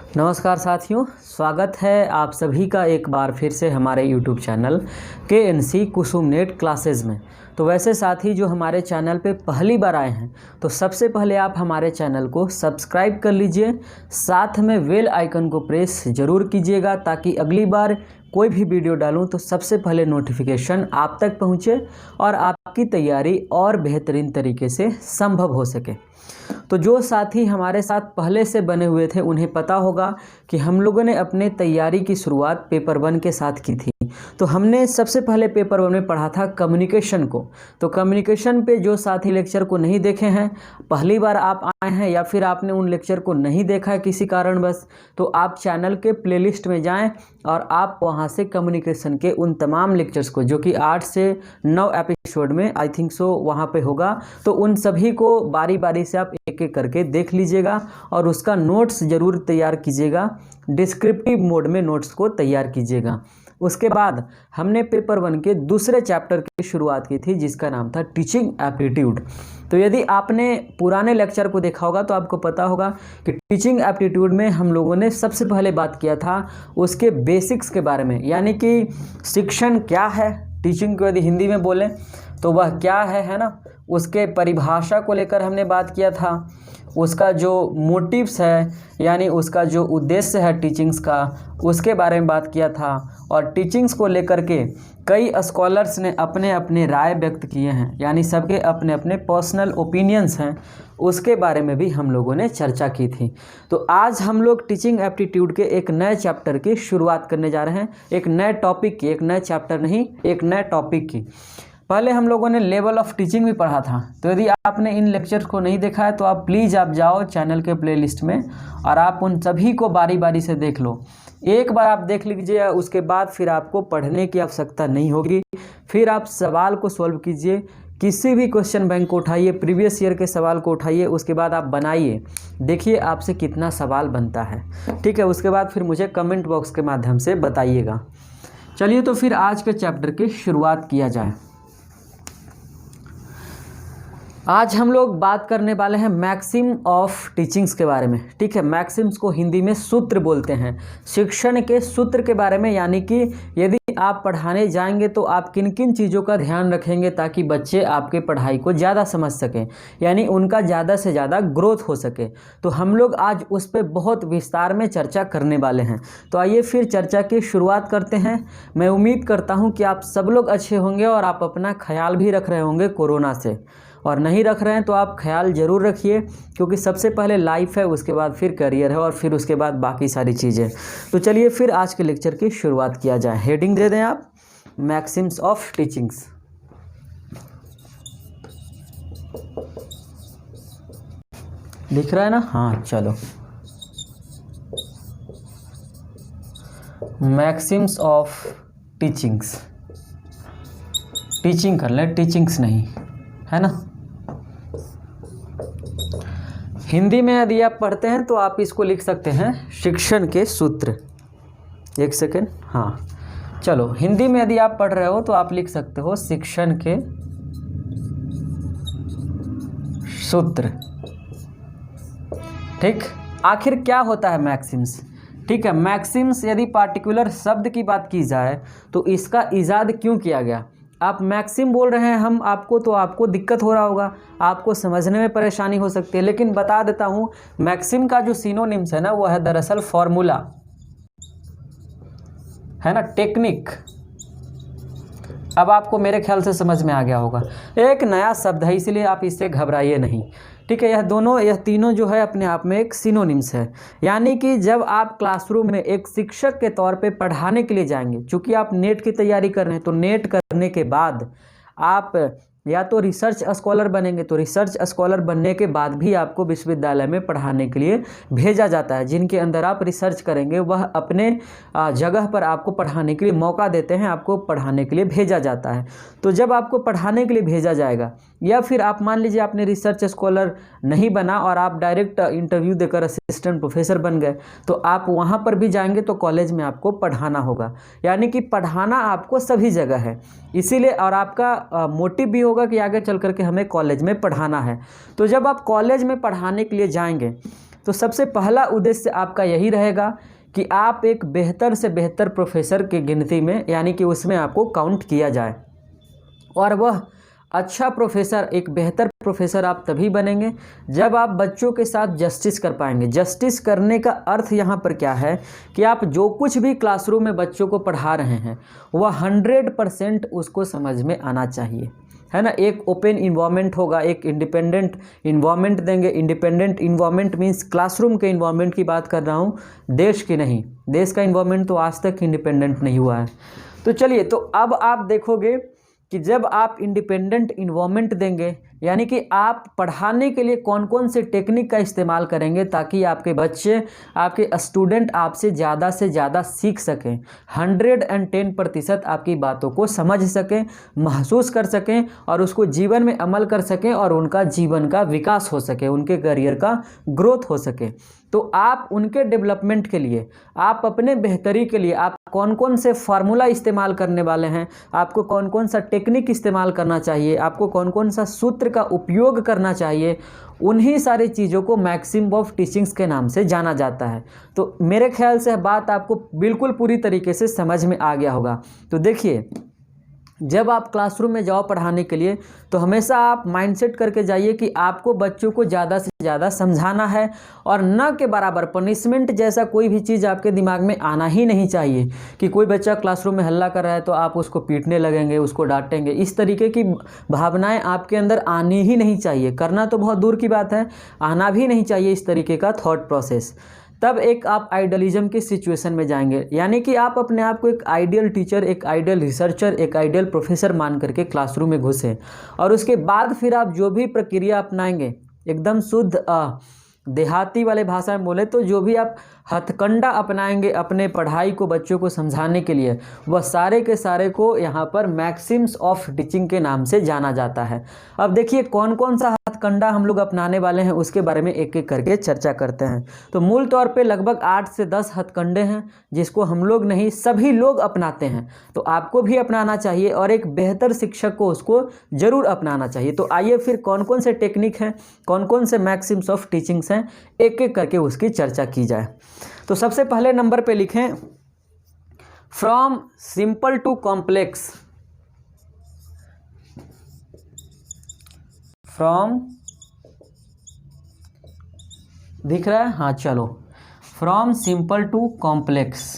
नमस्कार साथियों, स्वागत है आप सभी का एक बार फिर से हमारे YouTube चैनल KNC कुसुम नेट क्लासेस में। तो वैसे साथी जो हमारे चैनल पे पहली बार आए हैं तो सबसे पहले आप हमारे चैनल को सब्सक्राइब कर लीजिए, साथ में बेल आइकन को प्रेस ज़रूर कीजिएगा ताकि अगली बार कोई भी वीडियो डालूं तो सबसे पहले नोटिफिकेशन आप तक पहुंचे और आपकी तैयारी और बेहतरीन तरीके से संभव हो सके। तो जो साथी हमारे साथ पहले से बने हुए थे उन्हें पता होगा कि हम लोगों ने अपने तैयारी की शुरुआत पेपर 1 के साथ की थी। तो हमने सबसे पहले पेपर 1 में पढ़ा था कम्युनिकेशन को। तो कम्युनिकेशन पे जो साथी लेक्चर को नहीं देखे हैं, पहली बार आप आए हैं या फिर आपने उन लेक्चर को नहीं देखा है किसी कारणवश, तो आप चैनल के प्लेलिस्ट में जाएं और आप वहां से कम्युनिकेशन के उन तमाम लेक्चर्स को, जो कि 8 से 9 एपिसोड में आई थिंक सो वहाँ पे होगा, तो उन सभी को बारी बारी से आप एक एक करके देख लीजिएगा और उसका नोट्स ज़रूर तैयार कीजिएगा। डिस्क्रिप्टिव मोड में नोट्स को तैयार कीजिएगा। उसके बाद हमने पेपर 1 के दूसरे चैप्टर की शुरुआत की थी जिसका नाम था टीचिंग एप्टीट्यूड। तो यदि आपने पुराने लेक्चर को देखा होगा तो आपको पता होगा कि टीचिंग एप्टीट्यूड में हम लोगों ने सबसे पहले बात किया था उसके बेसिक्स के बारे में, यानी कि शिक्षण क्या है, टीचिंग को यदि हिंदी में बोलें तो वह क्या है ना, उसके परिभाषा को लेकर हमने बात किया था। उसका जो मोटिव्स है यानी उसका जो उद्देश्य है टीचिंग्स का, उसके बारे में बात किया था। और टीचिंग्स को लेकर के कई स्कॉलर्स ने अपने अपने राय व्यक्त किए हैं, यानी सबके अपने अपने पर्सनल ओपिनियंस हैं, उसके बारे में भी हम लोगों ने चर्चा की थी। तो आज हम लोग टीचिंग एप्टीट्यूड के एक नए चैप्टर की शुरुआत करने जा रहे हैं, एक नए टॉपिक की, एक नए चैप्टर नहीं, एक नए टॉपिक की। पहले हम लोगों ने लेवल ऑफ टीचिंग भी पढ़ा था। तो यदि आपने इन लेक्चर्स को नहीं देखा है तो आप प्लीज़ आप जाओ चैनल के प्लेलिस्ट में और आप उन सभी को बारी बारी से देख लो। एक बार आप देख लीजिए, उसके बाद फिर आपको पढ़ने की आवश्यकता नहीं होगी। फिर आप सवाल को सॉल्व कीजिए, किसी भी क्वेश्चन बैंक को उठाइए, प्रीवियस ईयर के सवाल को उठाइए, उसके बाद आप बनाइए, देखिए आपसे कितना सवाल बनता है। ठीक है, उसके बाद फिर मुझे कमेंट बॉक्स के माध्यम से बताइएगा। चलिए तो फिर आज के चैप्टर की शुरुआत किया जाए। आज हम लोग बात करने वाले हैं मैक्सिम ऑफ टीचिंग्स के बारे में। ठीक है, मैक्सिम्स को हिंदी में सूत्र बोलते हैं, शिक्षण के सूत्र के बारे में, यानी कि यदि आप पढ़ाने जाएंगे तो आप किन किन चीज़ों का ध्यान रखेंगे ताकि बच्चे आपके पढ़ाई को ज़्यादा समझ सकें, यानी उनका ज़्यादा से ज़्यादा ग्रोथ हो सके। तो हम लोग आज उस पर बहुत विस्तार में चर्चा करने वाले हैं। तो आइए फिर चर्चा की शुरुआत करते हैं। मैं उम्मीद करता हूँ कि आप सब लोग अच्छे होंगे और आप अपना ख्याल भी रख रहे होंगे कोरोना से, और नहीं रख रहे हैं तो आप ख्याल ज़रूर रखिए, क्योंकि सबसे पहले लाइफ है, उसके बाद फिर करियर है और फिर उसके बाद बाकी सारी चीज़ें। तो चलिए फिर आज के लेक्चर की शुरुआत किया जाए। हेडिंग दे दें आप, मैक्सिम्स ऑफ टीचिंग्स। दिख रहा है ना? हाँ चलो, मैक्सिम्स ऑफ टीचिंग्स। टीचिंग कर लें, टीचिंग्स नहीं, है ना। हिंदी में यदि आप पढ़ते हैं तो आप इसको लिख सकते हैं शिक्षण के सूत्र। एक सेकेंड, हाँ चलो, हिंदी में यदि आप पढ़ रहे हो तो आप लिख सकते हो शिक्षण के सूत्र। ठीक, आखिर क्या होता है मैक्सिम्स? ठीक है, मैक्सिम्स यदि पार्टिकुलर शब्द की बात की जाए तो इसका इजाद क्यों किया गया? आप मैक्सिम बोल रहे हैं हम आपको, तो आपको दिक्कत हो रहा होगा, आपको समझने में परेशानी हो सकती है, लेकिन बता देता हूँ मैक्सिम का जो सिनोनिम्स है ना, वो है दरअसल फॉर्मूला, है ना, टेक्निक। अब आपको मेरे ख्याल से समझ में आ गया होगा। एक नया शब्द है इसलिए आप इससे घबराइए नहीं। ठीक है, यह तीनों जो है अपने आप में एक सिनोनिम्स है, यानी कि जब आप क्लासरूम में एक शिक्षक के तौर पे पढ़ाने के लिए जाएंगे, चूंकि आप नेट की तैयारी कर रहे हैं, तो नेट करने के बाद आप या तो रिसर्च स्कॉलर बनेंगे, तो रिसर्च स्कॉलर बनने के बाद भी आपको विश्वविद्यालय में पढ़ाने के लिए भेजा जाता है। जिनके अंदर आप रिसर्च करेंगे वह अपने जगह पर आपको पढ़ाने के लिए मौका देते हैं, आपको पढ़ाने के लिए भेजा जाता है। तो जब आपको पढ़ाने के लिए भेजा जाएगा, या फिर आप मान लीजिए आपने रिसर्च स्कॉलर नहीं बना और आप डायरेक्ट इंटरव्यू देकर असिस्टेंट प्रोफेसर बन गए, तो आप वहाँ पर भी जाएंगे तो कॉलेज में आपको पढ़ाना होगा, यानी कि पढ़ाना आपको सभी जगह है। इसीलिए और आपका मोटिव भी होगा कि आगे चल करके हमें कॉलेज में पढ़ाना है। तो जब आप कॉलेज में पढ़ाने के लिए जाएंगे तो सबसे पहला उद्देश्य आपका यही रहेगा कि आप एक बेहतर से बेहतर प्रोफेसर की गिनती में, यानी कि उसमें आपको काउंट किया जाए। और वह अच्छा प्रोफेसर, एक बेहतर प्रोफेसर आप तभी बनेंगे जब आप बच्चों के साथ जस्टिस कर पाएंगे। जस्टिस करने का अर्थ यहाँ पर क्या है कि आप जो कुछ भी क्लासरूम में बच्चों को पढ़ा रहे हैं वह 100% उसको समझ में आना चाहिए, है ना। एक ओपन इन्वायरमेंट होगा, एक इंडिपेंडेंट इन्वायरमेंट देंगे। इंडिपेंडेंट इन्वायरमेंट मीन्स क्लासरूम के इन्वायरमेंट की बात कर रहा हूँ, देश की नहीं। देश का इन्वायरमेंट तो आज तक इंडिपेंडेंट नहीं हुआ है। तो चलिए, तो अब आप देखोगे कि जब आप इंडिपेंडेंट इन्वायरमेंट देंगे, यानी कि आप पढ़ाने के लिए कौन कौन से टेक्निक का इस्तेमाल करेंगे ताकि आपके बच्चे, आपके स्टूडेंट आपसे से ज़्यादा सीख सकें, 110% आपकी बातों को समझ सकें, महसूस कर सकें और उसको जीवन में अमल कर सकें और उनका जीवन का विकास हो सके, उनके करियर का ग्रोथ हो सके। तो आप उनके डेवलपमेंट के लिए, आप अपने बेहतरी के लिए आप कौन कौन से फार्मूला इस्तेमाल करने वाले हैं, आपको कौन कौन सा टेक्निक इस्तेमाल करना चाहिए, आपको कौन कौन सा सूत्र का उपयोग करना चाहिए, उन्हीं सारी चीज़ों को मैक्सिम ऑफ टीचिंग्स के नाम से जाना जाता है। तो मेरे ख्याल से बात आपको बिल्कुल पूरी तरीके से समझ में आ गया होगा। तो देखिए, जब आप क्लासरूम में जाओ पढ़ाने के लिए तो हमेशा आप माइंडसेट करके जाइए कि आपको बच्चों को ज़्यादा से ज़्यादा समझाना है और न के बराबर पनिशमेंट जैसा कोई भी चीज़ आपके दिमाग में आना ही नहीं चाहिए कि कोई बच्चा क्लासरूम में हल्ला कर रहा है तो आप उसको पीटने लगेंगे, उसको डांटेंगे। इस तरीके की भावनाएं आपके अंदर आनी ही नहीं चाहिए। करना तो बहुत दूर की बात है, आना भी नहीं चाहिए इस तरीके का थॉट प्रोसेस। तब एक आप आइडियलिज्म की सिचुएशन में जाएंगे, यानी कि आप अपने आप को एक आइडियल टीचर, एक आइडियल रिसर्चर, एक आइडियल प्रोफेसर मान करके क्लासरूम में घुसें और उसके बाद फिर आप जो भी प्रक्रिया अपनाएंगे, एकदम शुद्ध देहाती वाले भाषा में बोले तो जो भी आप हथकंडा अपनाएंगे अपने पढ़ाई को बच्चों को समझाने के लिए, वह सारे के सारे को यहाँ पर मैक्सिम्स ऑफ टीचिंग के नाम से जाना जाता है। अब देखिए कौन कौन सा हथकंडा हम लोग अपनाने वाले हैं उसके बारे में एक एक करके चर्चा करते हैं। तो मूल तौर पे लगभग 8 से 10 हथकंडे हैं जिसको हम लोग नहीं, सभी लोग अपनाते हैं। तो आपको भी अपनाना चाहिए और एक बेहतर शिक्षक को उसको ज़रूर अपनाना चाहिए। तो आइए फिर कौन कौन से टेक्निक हैं, कौन कौन से मैक्सिम्स ऑफ टीचिंग्स हैं, एक एक करके उसकी चर्चा की जाए। तो सबसे पहले नंबर पे लिखें from simple to complex. From, दिख रहा है? हाँ चलो, फ्रॉम सिंपल टू कॉम्प्लेक्स।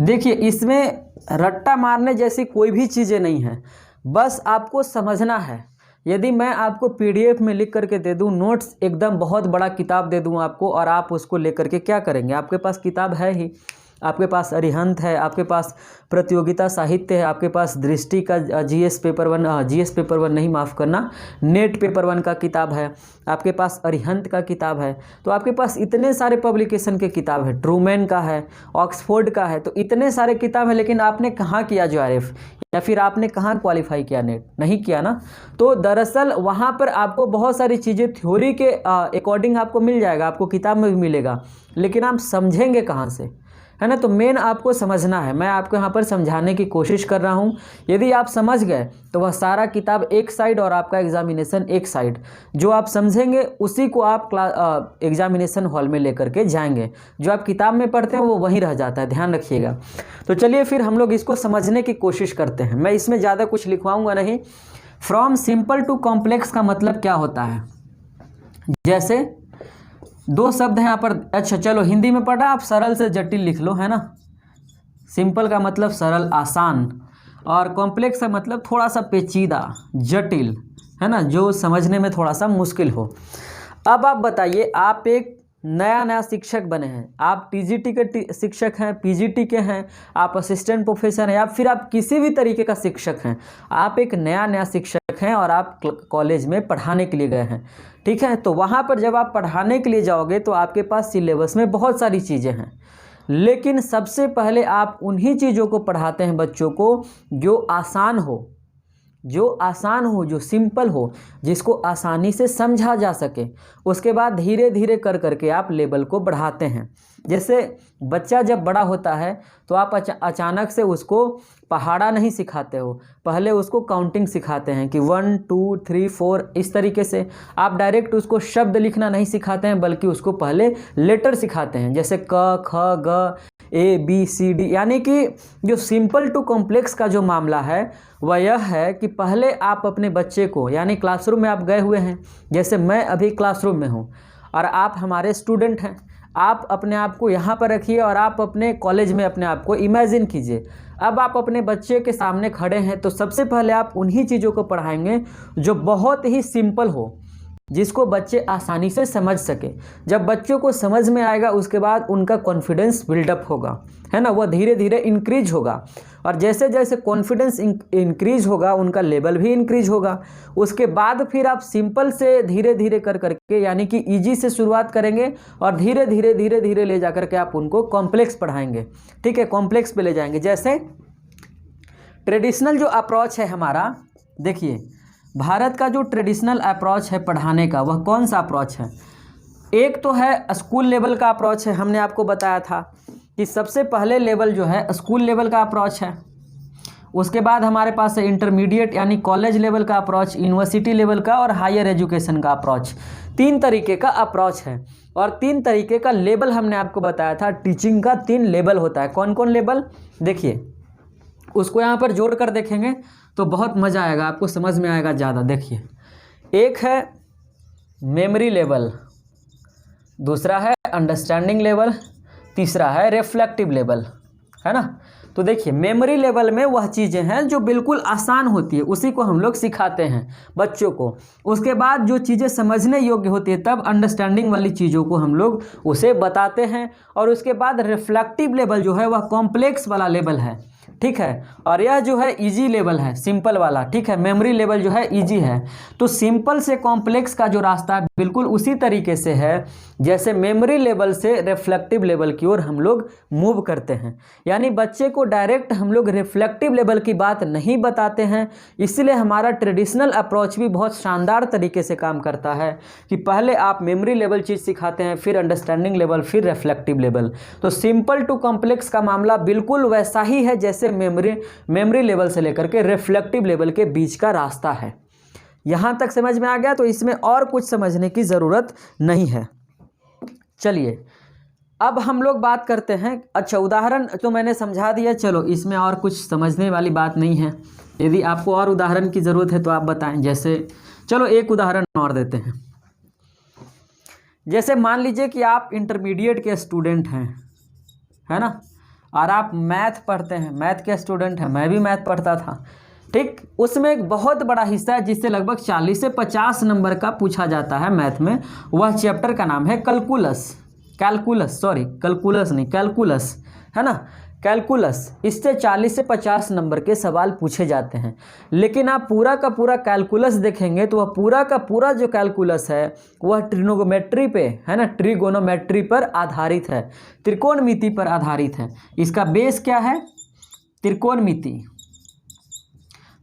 देखिए इसमें रट्टा मारने जैसी कोई भी चीज़ें नहीं है, बस आपको समझना है। यदि मैं आपको पीडीएफ में लिख करके दे दूं, नोट्स एकदम बहुत बड़ा किताब दे दूं आपको और आप उसको लेकर के क्या करेंगे? आपके पास किताब है ही, आपके पास अरिहंत है, आपके पास प्रतियोगिता साहित्य है, आपके पास दृष्टि का जीएस पेपर वन नहीं, माफ़ करना, नेट पेपर 1 का किताब है, आपके पास अरिहंत का किताब है। तो आपके पास इतने सारे पब्लिकेशन के किताब है, ट्रूमैन का है, ऑक्सफोर्ड का है, तो इतने सारे किताब है। लेकिन आपने कहाँ किया जेआरएफ या फिर आपने कहाँ क्वालिफाई किया नेट? नहीं किया ना। तो दरअसल वहाँ पर आपको बहुत सारी चीज़ें थ्योरी के अकॉर्डिंग आपको मिल जाएगा, आपको किताब में भी मिलेगा, लेकिन आप समझेंगे कहाँ से, है ना। तो मेन आपको समझना है, मैं आपको यहाँ पर समझाने की कोशिश कर रहा हूँ। यदि आप समझ गए तो वह सारा किताब एक साइड और आपका एग्जामिनेशन एक साइड, जो आप समझेंगे उसी को आप एग्जामिनेशन हॉल में लेकर के जाएंगे। जो आप किताब में पढ़ते हैं वो वहीं रह जाता है, ध्यान रखिएगा। तो चलिए फिर हम लोग इसको समझने की कोशिश करते हैं। मैं इसमें ज़्यादा कुछ लिखवाऊँगा नहीं। फ्रॉम सिंपल टू कॉम्प्लेक्स का मतलब क्या होता है? जैसे 2 शब्द हैं यहाँ पर, अच्छा चलो हिंदी में पढ़ा, आप सरल से जटिल लिख लो, है ना। सिंपल का मतलब सरल, आसान, और कॉम्प्लेक्स का मतलब थोड़ा सा पेचीदा, जटिल, है ना, जो समझने में थोड़ा सा मुश्किल हो। अब आप बताइए, आप एक नया शिक्षक बने हैं, आप टीजीटी के शिक्षक हैं, पीजीटी के हैं, आप असिस्टेंट प्रोफेसर हैं या फिर आप किसी भी तरीके का शिक्षक हैं। आप एक नया शिक्षक हैं और आप कॉलेज में पढ़ाने के लिए गए हैं, ठीक है। तो वहाँ पर जब आप पढ़ाने के लिए जाओगे तो आपके पास सिलेबस में बहुत सारी चीज़ें हैं, लेकिन सबसे पहले आप उन्हीं चीज़ों को पढ़ाते हैं बच्चों को जो आसान हो, जो आसान हो, जो सिंपल हो, जिसको आसानी से समझा जा सके। उसके बाद धीरे धीरे कर करके आप लेवल को बढ़ाते हैं। जैसे बच्चा जब बड़ा होता है तो आप अचानक से उसको पहाड़ा नहीं सिखाते हो, पहले उसको काउंटिंग सिखाते हैं कि 1 2 3 4 इस तरीके से। आप डायरेक्ट उसको शब्द लिखना नहीं सिखाते हैं, बल्कि उसको पहले लेटर सिखाते हैं, जैसे क ख ग ए बी सी डी। यानी कि जो सिंपल टू कॉम्प्लेक्स का जो मामला है वह यह है कि पहले आप अपने बच्चे को, यानी क्लासरूम में आप गए हुए हैं, जैसे मैं अभी क्लासरूम में हूँ और आप हमारे स्टूडेंट हैं, आप अपने आप को यहाँ पर रखिए और आप अपने कॉलेज में अपने आप को इमेजिन कीजिए। अब आप अपने बच्चे के सामने खड़े हैं, तो सबसे पहले आप उन्हीं चीज़ों को पढ़ाएंगे जो बहुत ही सिंपल हो, जिसको बच्चे आसानी से समझ सके। जब बच्चों को समझ में आएगा, उसके बाद उनका कॉन्फिडेंस बिल्डअप होगा, है ना, वह धीरे धीरे इंक्रीज होगा। और जैसे जैसे कॉन्फिडेंस इंक्रीज होगा, उनका लेवल भी इंक्रीज होगा। उसके बाद फिर आप सिंपल से धीरे धीरे कर करके, यानी कि इजी से शुरुआत करेंगे और धीरे धीरे ले जा करके आप उनको कॉम्प्लेक्स पढ़ाएंगे। ठीक है, कॉम्प्लेक्स पे ले जाएंगे। जैसे ट्रेडिशनल जो अप्रोच है हमारा, देखिए भारत का जो ट्रेडिशनल अप्रोच है पढ़ाने का, वह कौन सा अप्रोच है? एक तो है स्कूल लेवल का अप्रोच है। हमने आपको बताया था कि सबसे पहले लेवल जो है स्कूल लेवल का अप्रोच है। उसके बाद हमारे पास है इंटरमीडिएट यानी कॉलेज लेवल का अप्रोच, यूनिवर्सिटी लेवल का और हायर एजुकेशन का अप्रोच। 3 तरीके का अप्रोच है और 3 तरीके का लेवल हमने आपको बताया था। टीचिंग का 3 लेवल होता है। कौन कौन लेवल? देखिए, उसको यहाँ पर जोड़ कर देखेंगे तो बहुत मज़ा आएगा, आपको समझ में आएगा ज़्यादा। देखिए, एक है मेमोरी लेवल, दूसरा है अंडरस्टैंडिंग लेवल, तीसरा है रिफ्लेक्टिव लेवल, है ना। तो देखिए, मेमोरी लेवल में वह चीज़ें हैं जो बिल्कुल आसान होती है, उसी को हम लोग सिखाते हैं बच्चों को। उसके बाद जो चीज़ें समझने योग्य होती है, तब अंडरस्टैंडिंग वाली चीज़ों को हम लोग उसे बताते हैं। और उसके बाद रिफ्लेक्टिव लेवल जो है वह कॉम्प्लेक्स वाला लेवल है, ठीक है। और यह जो है इजी लेवल है, सिंपल वाला, ठीक है। मेमोरी लेवल जो है इजी है। तो सिंपल से कॉम्प्लेक्स का जो रास्ता है बिल्कुल उसी तरीके से है जैसे मेमोरी लेवल से रिफ्लेक्टिव लेवल की ओर हम लोग मूव करते हैं। यानी बच्चे को डायरेक्ट हम लोग रिफ्लेक्टिव लेवल की बात नहीं बताते हैं। इसलिए हमारा ट्रेडिशनल अप्रोच भी बहुत शानदार तरीके से काम करता है कि पहले आप मेमोरी लेवल चीज़ सिखाते हैं, फिर अंडरस्टैंडिंग लेवल, फिर रिफ्लेक्टिव लेवल। तो सिंपल टू कॉम्प्लेक्स का मामला बिल्कुल वैसा ही है जैसे मेमोरी लेवल से लेकर के रिफ्लेक्टिव लेवल के बीच का रास्ता है। यहाँ तक समझ में आ गया? तो इसमें और कुछ समझने की ज़रूरत नहीं है। चलिए, अब हम लोग बात करते हैं। अच्छा, उदाहरण तो मैंने समझा दिया, चलो इसमें और कुछ समझने वाली बात नहीं है। यदि आपको और उदाहरण की ज़रूरत है तो आप बताएं। जैसे चलो एक उदाहरण और देते हैं। जैसे मान लीजिए कि आप इंटरमीडिएट के स्टूडेंट हैं, है ना, और आप मैथ पढ़ते हैं, मैथ के स्टूडेंट हैं, मैं भी मैथ पढ़ता था, ठीक। उसमें एक बहुत बड़ा हिस्सा है जिससे लगभग 40 से 50 नंबर का पूछा जाता है मैथ में। वह चैप्टर का नाम है कैलकुलस, है ना, कैलकुलस। इससे 40 से 50 नंबर के सवाल पूछे जाते हैं। लेकिन आप पूरा का पूरा कैलकुलस देखेंगे तो वह पूरा का पूरा जो कैलकुलस है वह ट्रिग्नोमेट्री पे, है ना, ट्रिगोनोमेट्री पर आधारित है, त्रिकोणमिति पर आधारित है। इसका बेस क्या है? त्रिकोणमिति।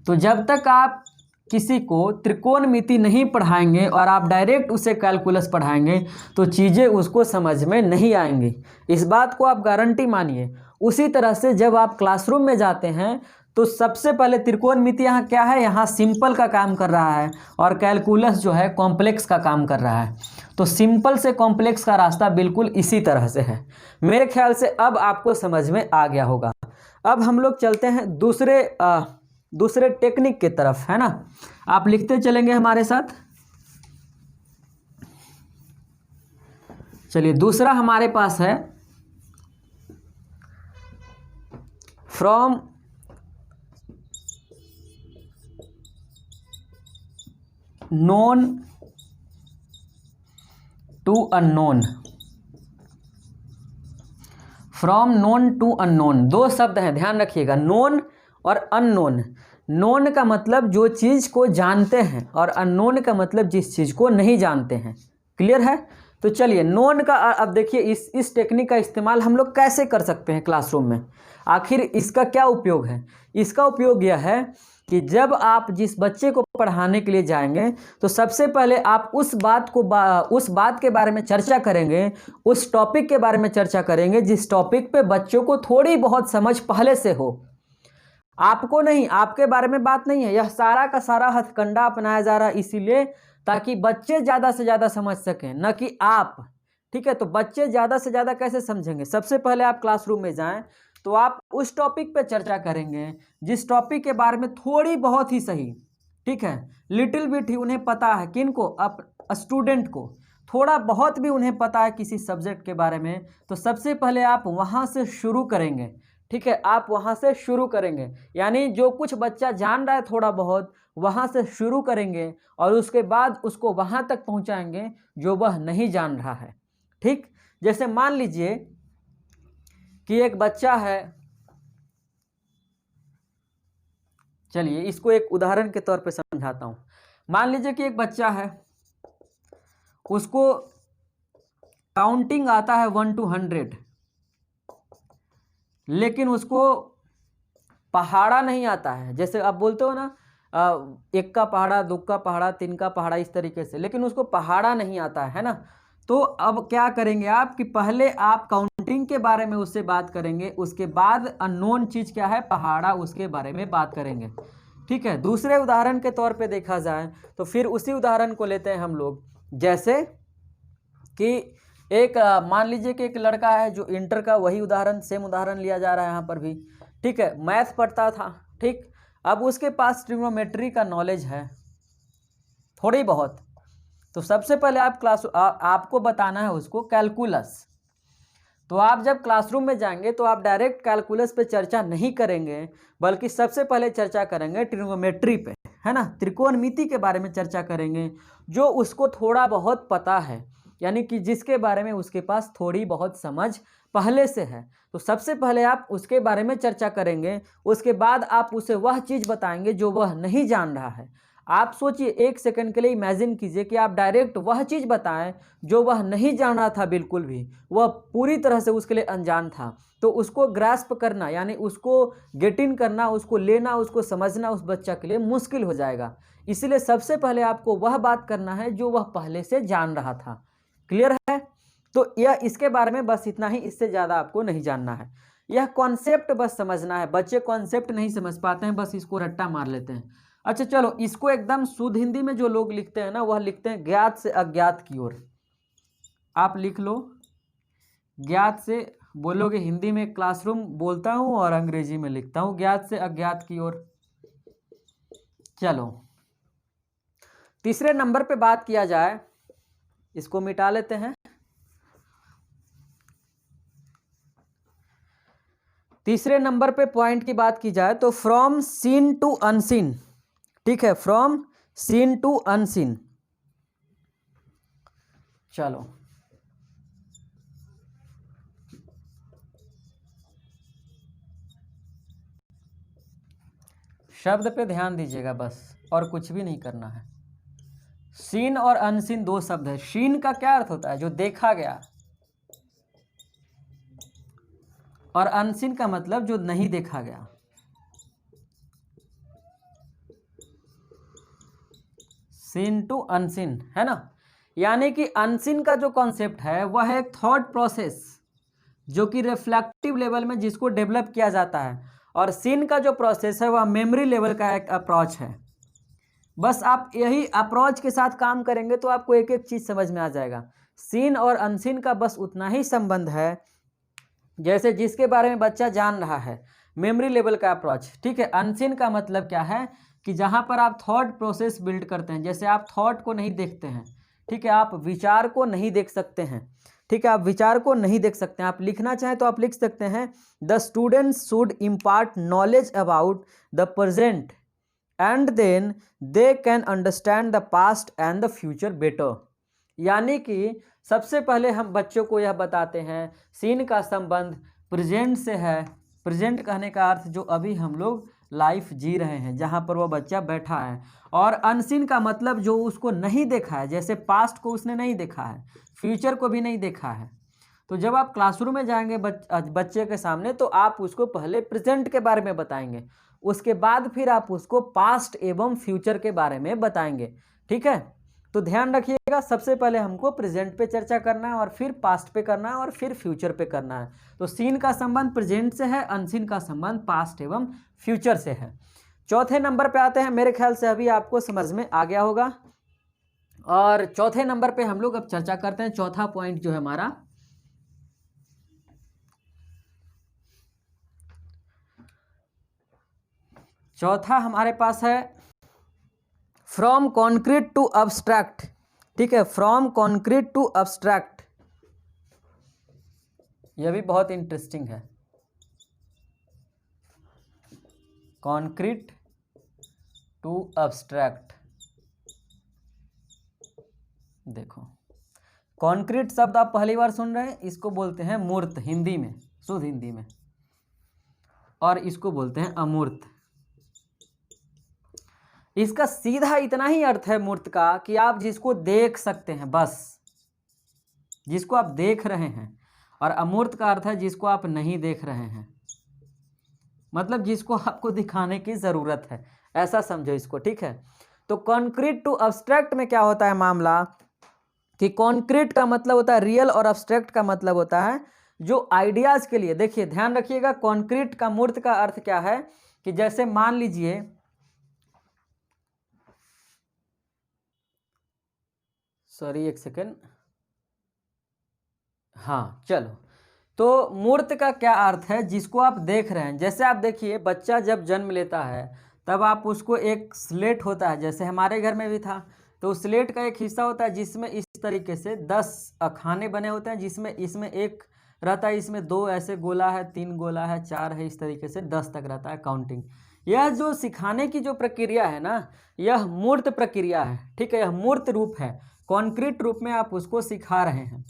तो जब तक आप किसी को त्रिकोणमिति नहीं पढ़ाएंगे और आप डायरेक्ट उसे कैलकुलस पढ़ाएंगे तो चीज़ें उसको समझ में नहीं आएंगी। इस बात को आप गारंटी मानिए। उसी तरह से जब आप क्लासरूम में जाते हैं तो सबसे पहले त्रिकोणमिति यहाँ क्या है? यहाँ सिंपल का काम कर रहा है और कैलकुलस जो है कॉम्प्लेक्स का काम कर रहा है। तो सिंपल से कॉम्प्लेक्स का रास्ता बिल्कुल इसी तरह से है। मेरे ख्याल से अब आपको समझ में आ गया होगा। अब हम लोग चलते हैं दूसरे टेक्निक की तरफ, है ना। आप लिखते चलेंगे हमारे साथ। चलिए, दूसरा हमारे पास है from known to unknown. From known to unknown, 2 शब्द हैं, ध्यान रखिएगा, नोन और अननोन। नोन का मतलब जो चीज़ को जानते हैं और अननोन का मतलब जिस चीज़ को नहीं जानते हैं। क्लियर है? तो चलिए, नोन का अब देखिए इस टेक्निक का इस्तेमाल हम लोग कैसे कर सकते हैं क्लासरूम में। आखिर इसका क्या उपयोग है? इसका उपयोग यह है कि जब आप जिस बच्चे को पढ़ाने के लिए जाएंगे तो सबसे पहले आप उस बात के बारे में चर्चा करेंगे, उस टॉपिक के बारे में चर्चा करेंगे जिस टॉपिक पे बच्चों को थोड़ी बहुत समझ पहले से हो। आपको नहीं, आपके बारे में बात नहीं है, यह सारा का सारा हथकंडा अपनाया जा रहा है इसीलिए ताकि बच्चे ज़्यादा से ज़्यादा समझ सकें, न कि आप। ठीक है, तो बच्चे ज़्यादा से ज़्यादा कैसे समझेंगे? सबसे पहले आप क्लासरूम में जाएं तो आप उस टॉपिक पे चर्चा करेंगे जिस टॉपिक के बारे में थोड़ी बहुत ही सही, ठीक है, लिटिल बिट ही उन्हें पता है। किनको? स्टूडेंट को थोड़ा बहुत भी उन्हें पता है किसी सब्जेक्ट के बारे में, तो सबसे पहले आप वहाँ से शुरू करेंगे। ठीक है, आप वहाँ से शुरू करेंगे, यानी जो कुछ बच्चा जान रहा है थोड़ा बहुत वहाँ से शुरू करेंगे और उसके बाद उसको वहाँ तक पहुँचाएंगे जो वह नहीं जान रहा है। ठीक, जैसे मान लीजिए कि एक बच्चा है, चलिए इसको एक उदाहरण के तौर पे समझाता हूँ। मान लीजिए कि एक बच्चा है, उसको काउंटिंग आता है 1 to 100, लेकिन उसको पहाड़ा नहीं आता है। जैसे आप बोलते हो ना, 1 का पहाड़ा, 2 का पहाड़ा, 3 का पहाड़ा, इस तरीके से, लेकिन उसको पहाड़ा नहीं आता है ना। तो अब क्या करेंगे आप कि पहले आप काउंटिंग के बारे में उससे बात करेंगे, उसके बाद अननोन चीज़ क्या है, पहाड़ा, उसके बारे में बात करेंगे। ठीक है, दूसरे उदाहरण के तौर पे देखा जाए तो फिर उसी उदाहरण को लेते हैं हम लोग। जैसे कि एक मान लीजिए कि एक लड़का है जो इंटर का, वही उदाहरण, सेम उदाहरण लिया जा रहा है यहाँ पर भी। ठीक है, मैथ पढ़ता था। ठीक, अब उसके पास ट्रिग्नोमेट्री का नॉलेज है थोड़ी बहुत, तो सबसे पहले आप आपको बताना है उसको कैलकुलस। तो आप जब क्लासरूम में जाएंगे तो आप डायरेक्ट कैलकुलस पे चर्चा नहीं करेंगे, बल्कि सबसे पहले चर्चा करेंगे ट्रिग्नोमेट्री पे, है ना, त्रिकोणमिति के बारे में चर्चा करेंगे, जो उसको थोड़ा बहुत पता है, यानी कि जिसके बारे में उसके पास थोड़ी बहुत समझ पहले से है। तो सबसे पहले आप उसके बारे में चर्चा करेंगे, उसके बाद आप उसे वह चीज़ बताएंगे जो वह नहीं जान रहा है। आप सोचिए, 1 सेकंड के लिए इमेजिन कीजिए कि आप डायरेक्ट वह चीज़ बताएं जो वह नहीं जान रहा था, बिल्कुल भी, वह पूरी तरह से उसके लिए अनजान था। तो उसको ग्रास्प करना, यानी उसको गेट इन करना, उसको लेना, उसको समझना उस बच्चा के लिए मुश्किल हो जाएगा। इसलिए सबसे पहले आपको वह बात करना है जो वह पहले से जान रहा था। क्लियर है? तो यह इसके बारे में बस इतना ही, इससे ज़्यादा आपको नहीं जानना है। यह कॉन्सेप्ट बस समझना है। बच्चे कॉन्सेप्ट नहीं समझ पाते हैं, बस इसको रट्टा मार लेते हैं। अच्छा चलो, इसको एकदम शुद्ध हिंदी में जो लोग लिखते हैं ना, वह लिखते हैं ज्ञात से अज्ञात की ओर। आप लिख लो, ज्ञात से बोलोगे हिंदी में, क्लासरूम बोलता हूँ और अंग्रेजी में लिखता हूँ, ज्ञात से अज्ञात की ओर। चलो, तीसरे नंबर पे बात किया जाए, इसको मिटा लेते हैं। तीसरे नंबर पे पॉइंट की बात की जाए तो फ्रॉम सीन टू अनसीन। ठीक है, फ्रॉम सीन टू अनसीन। चलो, शब्द पे ध्यान दीजिएगा बस, और कुछ भी नहीं करना है। सीन और अनसीन 2 शब्द है। सीन का क्या अर्थ होता है? जो देखा गया, और अनसीन का मतलब जो नहीं देखा गया। सीन टू अनसीन, है ना। यानी कि अनसीन का जो कॉन्सेप्ट है वह है एक थॉट प्रोसेस जो कि रिफ्लेक्टिव लेवल में जिसको डेवलप किया जाता है, और सीन का जो प्रोसेस है वह मेमोरी लेवल का एक अप्रोच है। बस आप यही अप्रोच के साथ काम करेंगे तो आपको एक एक चीज़ समझ में आ जाएगा। सीन और अनसीन का बस उतना ही संबंध है जैसे जिसके बारे में बच्चा जान रहा है, मेमोरी लेवल का अप्रोच। ठीक है, अनसीन का मतलब क्या है कि जहाँ पर आप थॉट प्रोसेस बिल्ड करते हैं, जैसे आप थॉट को नहीं देखते हैं, ठीक है, आप विचार को नहीं देख सकते हैं। ठीक है, आप विचार को नहीं देख सकते हैं। आप लिखना चाहें तो आप लिख सकते हैं, the students should impart knowledge about the present and then they can understand the past and the future better. यानी कि सबसे पहले हम बच्चों को यह बताते हैं, सीन का संबंध प्रेजेंट से है। प्रेजेंट कहने का अर्थ जो अभी हम लोग लाइफ जी रहे हैं, जहाँ पर वो बच्चा बैठा है, और अनसीन का मतलब जो उसको नहीं देखा है, जैसे पास्ट को उसने नहीं देखा है, फ्यूचर को भी नहीं देखा है। तो जब आप क्लासरूम में जाएंगे बच्चे के सामने तो आप उसको पहले प्रेजेंट के बारे में बताएंगे, उसके बाद फिर आप उसको पास्ट एवं फ्यूचर के बारे में बताएंगे। ठीक है, तो ध्यान रखिएगा, सबसे पहले हमको प्रेजेंट पे चर्चा करना है और फिर पास्ट पे करना है और फिर फ्यूचर पे करना है। तो सीन का संबंध प्रेजेंट से है, अनसीन का संबंध पास्ट एवं फ्यूचर से है। चौथे नंबर पे आते हैं, मेरे ख्याल से अभी आपको समझ में आ गया होगा। और चौथे नंबर पे हम लोग अब चर्चा करते हैं। चौथा पॉइंट जो है हमारा, चौथा हमारे पास है फ्रॉम कॉन्क्रीट टू अब्स्ट्रैक्ट। ठीक है, फ्रॉम कॉन्क्रीट टू अब्स्ट्रैक्ट, यह भी बहुत इंटरेस्टिंग है। कॉन्क्रीट टू अब्स्ट्रैक्ट, देखो कॉन्क्रीट शब्द आप पहली बार सुन रहे हैं, इसको बोलते हैं मूर्त हिंदी में, शुद्ध हिंदी में, और इसको बोलते हैं अमूर्त। इसका सीधा इतना ही अर्थ है मूर्त का कि आप जिसको देख सकते हैं, बस जिसको आप देख रहे हैं, और अमूर्त का अर्थ है जिसको आप नहीं देख रहे हैं, मतलब जिसको आपको दिखाने की ज़रूरत है, ऐसा समझो इसको। ठीक है, तो कॉन्क्रीट टू अब्स्ट्रैक्ट में क्या होता है मामला कि कॉन्क्रीट का मतलब होता है रियल और अब्स्ट्रैक्ट का मतलब होता है जो आइडियाज़ के लिए। देखिए ध्यान रखिएगा, कॉन्क्रीट का मूर्त का अर्थ क्या है कि जैसे मान लीजिए, सॉरी एक सेकेंड, हाँ चलो, तो मूर्त का क्या अर्थ है, जिसको आप देख रहे हैं। जैसे आप देखिए, बच्चा जब जन्म लेता है तब आप उसको एक स्लेट होता है, जैसे हमारे घर में भी था, तो उस स्लेट का एक हिस्सा होता है जिसमें इस तरीके से 10 खाने बने होते हैं, जिसमें इसमें एक रहता है, इसमें 2 ऐसे गोला है, 3 गोला है, 4 है, इस तरीके से 10 तक रहता है काउंटिंग। यह जो सिखाने की जो प्रक्रिया है ना, यह मूर्त प्रक्रिया है। ठीक है, यह मूर्त रूप है, कॉन्क्रीट रूप में आप उसको सिखा रहे हैं।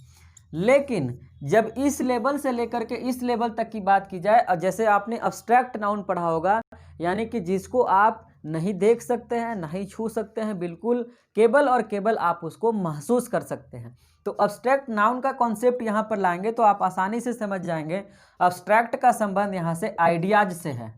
लेकिन जब इस लेवल से लेकर के इस लेवल तक की बात की जाए, जैसे आपने अब्स्ट्रैक्ट नाउन पढ़ा होगा, यानी कि जिसको आप नहीं देख सकते हैं, नहीं छू सकते हैं, बिल्कुल केवल और केवल आप उसको महसूस कर सकते हैं। तो अब्स्ट्रैक्ट नाउन का कॉन्सेप्ट यहाँ पर लाएंगे तो आप आसानी से समझ जाएंगे। अब्स्ट्रैक्ट का संबंध यहाँ से आइडियाज से है,